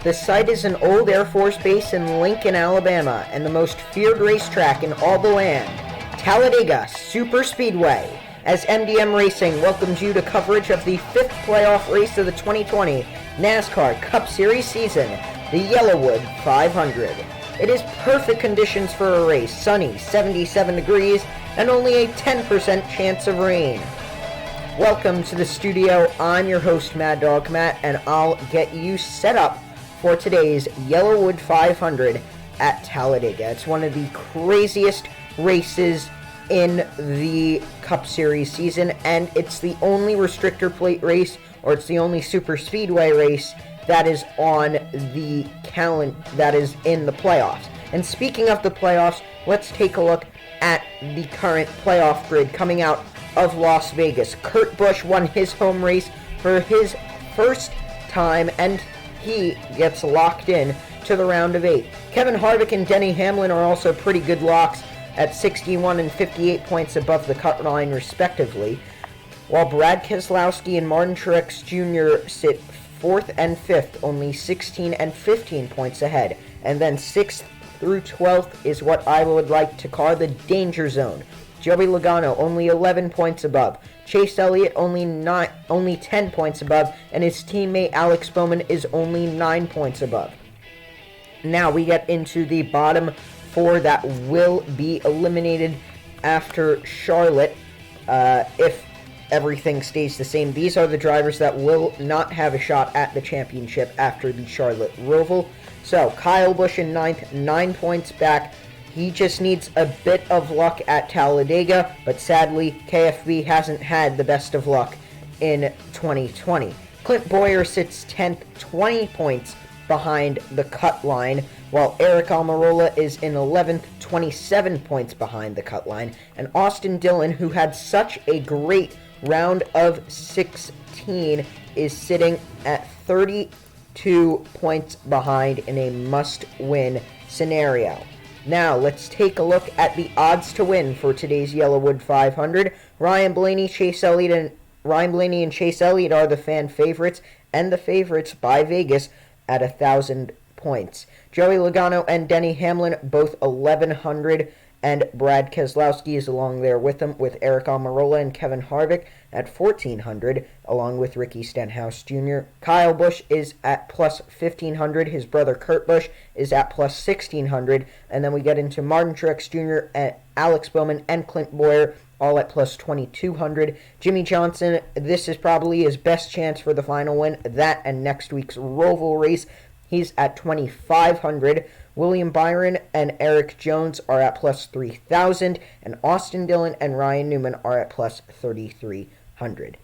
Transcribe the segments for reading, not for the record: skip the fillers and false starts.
The site is an old Air Force base in Lincoln, Alabama, and the most feared racetrack in all the land, Talladega Superspeedway. As MDM Racing welcomes you to coverage of the fifth playoff race of the 2020 NASCAR Cup Series season, the YellaWood 500. It is perfect conditions for a race, sunny, 77 degrees, and only a 10% chance of rain. Welcome to the studio. I'm your host, Mad Dog Matt, and I'll get you set up for today's YellaWood 500 at Talladega. It's one of the craziest races in the Cup Series season, and it's the only restrictor plate race, or it's the only super speedway race that is on the calendar, that is in the playoffs. And speaking of the playoffs, let's take a look at the current playoff grid coming out of Las Vegas. Kurt Busch won his home race for his first time, and he gets locked in to the round of 8. Kevin Harvick and Denny Hamlin are also pretty good locks at 61 and 58 points above the cut line, respectively, while Brad Keselowski and Martin Truex Jr. sit 4th and 5th, only 16 and 15 points ahead. And then 6th through 12th is what I would like to call the danger zone. Joey Logano only 11 points above. Chase Elliott only 10 points above, and his teammate Alex Bowman is only 9 points above. Now we get into the bottom 4 that will be eliminated after Charlotte if everything stays the same. These are the drivers that will not have a shot at the championship after the Charlotte Roval. So Kyle Busch in 9th, 9 points back. He just needs a bit of luck at Talladega, but sadly, KFB hasn't had the best of luck in 2020. Clint Bowyer sits 10th, 20 points behind the cut line, while Eric Almirola is in 11th, 27 points behind the cut line, and Austin Dillon, who had such a great round of 16, is sitting at 32 points behind in a must-win scenario. Now, let's take a look at the odds to win for today's YellaWood 500. Ryan Blaney and Chase Elliott are the fan favorites, and the favorites by Vegas at 1,000 points. Joey Logano and Denny Hamlin both 1,100, and Brad Keselowski is along there with them, with Eric Almirola and Kevin Harvick at 1,400, along with Ricky Stenhouse Jr. Kyle Busch is at plus 1,500. His brother Kurt Busch is at plus 1,600. And then we get into Martin Truex Jr., and Alex Bowman, and Clint Bowyer, all at plus 2,200. Jimmy Johnson, this is probably his best chance for the final win. That and next week's Roval race, he's at 2,500. William Byron and Eric Jones are at plus 3,000, and Austin Dillon and Ryan Newman are at plus 3,300.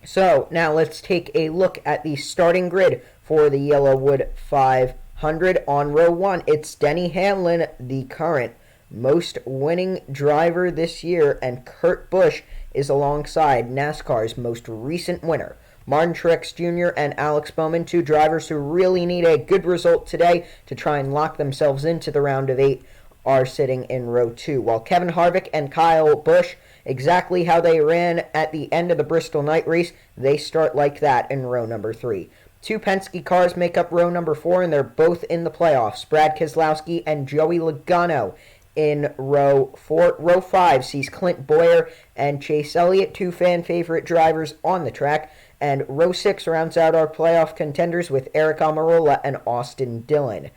So now let's take a look at the starting grid for the YellaWood 500. On row 1, it's Denny Hamlin, the current most winning driver this year, and Kurt Busch is alongside NASCAR's most recent winner. Martin Truex Jr. and Alex Bowman, two drivers who really need a good result today to try and lock themselves into the round of 8, are sitting in row 2, while Kevin Harvick and Kyle Busch, exactly how they ran at the end of the Bristol night race, they start like that in row number 3. Two Penske cars make up row number 4, and they're both in the playoffs. Brad Keselowski and Joey Logano in row 4. Row 5 sees Clint Bowyer and Chase Elliott, two fan favorite drivers on the track. And row 6 rounds out our playoff contenders with Eric Almirola and Austin Dillon.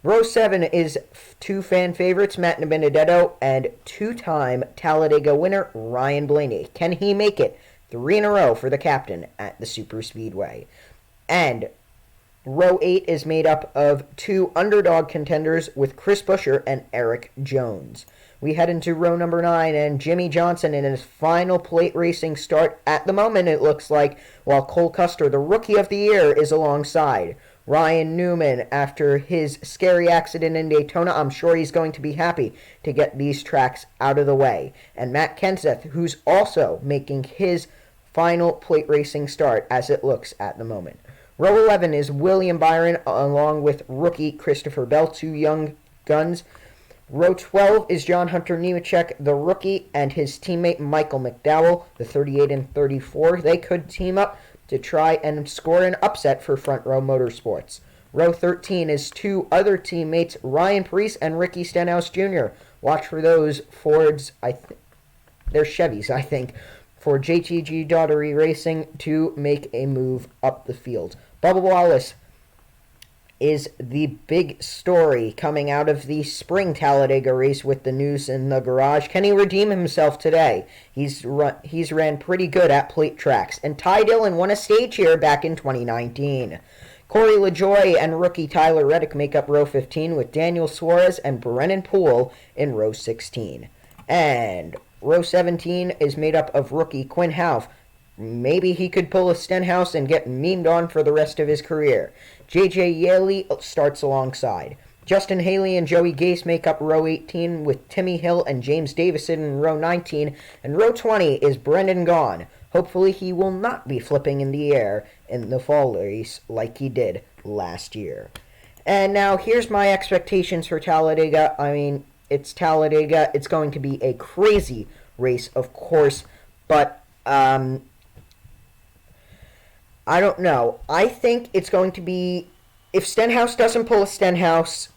Row 7 is two fan favorites, Matt Benedetto, and two-time Talladega winner, Ryan Blaney. Can he make it 3 in a row for the captain at the Superspeedway? And row 8 is made up of two underdog contenders with Chris Buescher and Eric Jones. We head into row number 9, and Jimmy Johnson in his final plate racing start at the moment, it looks like, while Cole Custer, the Rookie of the Year, is alongside. Ryan Newman, after his scary accident in Daytona, I'm sure he's going to be happy to get these tracks out of the way. And Matt Kenseth, who's also making his final plate racing start as it looks at the moment. Row 11 is William Byron along with rookie Christopher Bell, two young guns. Row 12 is John Hunter Nemechek, the rookie, and his teammate Michael McDowell, the 38 and 34. They could team up to try and score an upset for Front Row Motorsports. Row 13 is two other teammates, Ryan Preece and Ricky Stenhouse Jr. Watch for those Fords, they're Chevys, I think, for JTG Daughtery Racing to make a move up the field. Bubba Wallace is the big story coming out of the spring Talladega race with the news in the garage. Can he redeem himself today? He's ran pretty good at plate tracks, and Ty Dillon won a stage here back in 2019. Corey LaJoie and rookie Tyler Reddick make up row 15 with Daniel Suarez and Brennan Poole in row 16. And row 17 is made up of rookie Quinn Houff. Maybe he could pull a Stenhouse and get memed on for the rest of his career. J.J. Yaley starts alongside. Justin Haley and Joey Gase make up row 18 with Timmy Hill and James Davison in row 19. And row 20 is Brendan Gaughan. Hopefully he will not be flipping in the air in the fall race like he did last year. And now here's my expectations for Talladega. I mean, it's Talladega. It's going to be a crazy race, of course. But, I don't know. I think it's going to be, if Stenhouse doesn't pull a Stenhouse,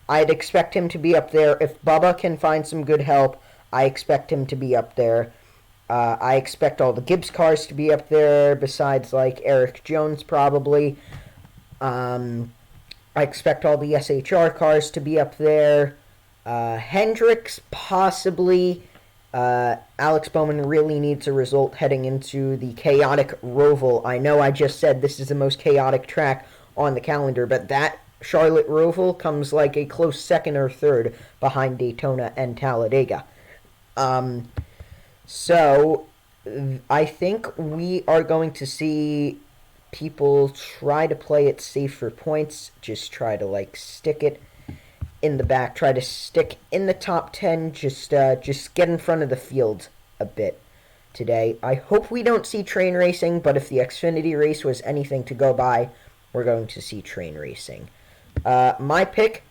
I'd expect him to be up there. If Bubba can find some good help, I expect him to be up there. I expect all the Gibbs cars to be up there, besides, like, Eric Jones, probably. I expect all the SHR cars to be up there. Hendricks, possibly. Alex Bowman really needs a result heading into the chaotic Roval. I know I just said this is the most chaotic track on the calendar, but that Charlotte Roval comes like a close second or third behind Daytona and Talladega. So I think we are going to see people try to play it safe for points, just try to like stick it in the back, try to stick in the top 10, just get in front of the field a bit today. I hope we don't see train racing, but if the Xfinity race was anything to go by, we're going to see train racing. My pick,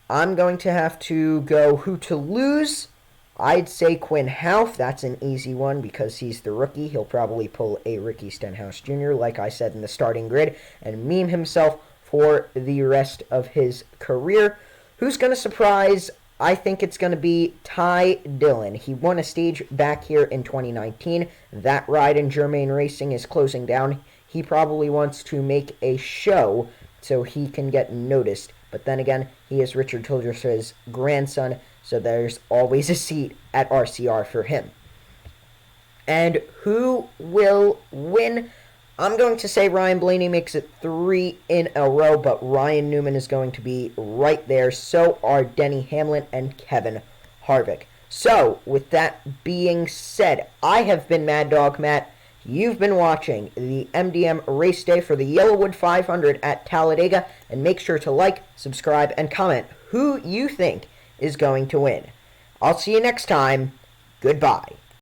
I'm going to have to go who to lose. I'd say Quinn Houff. That's an easy one because he's the rookie. He'll probably pull a Ricky Stenhouse Jr., like I said, in the starting grid, and meme himself for the rest of his career. Who's going to surprise? I think it's going to be Ty Dillon. He won a stage back here in 2019. That ride in Germain Racing is closing down. He probably wants to make a show so he can get noticed. But then again, he is Richard Childress's grandson, so there's always a seat at RCR for him. And who will win? I'm going to say Ryan Blaney makes it 3 in a row, but Ryan Newman is going to be right there. So are Denny Hamlin and Kevin Harvick. So, with that being said, I have been Mad Dog Matt. You've been watching the MDM Race Day for the YellaWood 500 at Talladega. And make sure to like, subscribe, and comment who you think is going to win. I'll see you next time. Goodbye.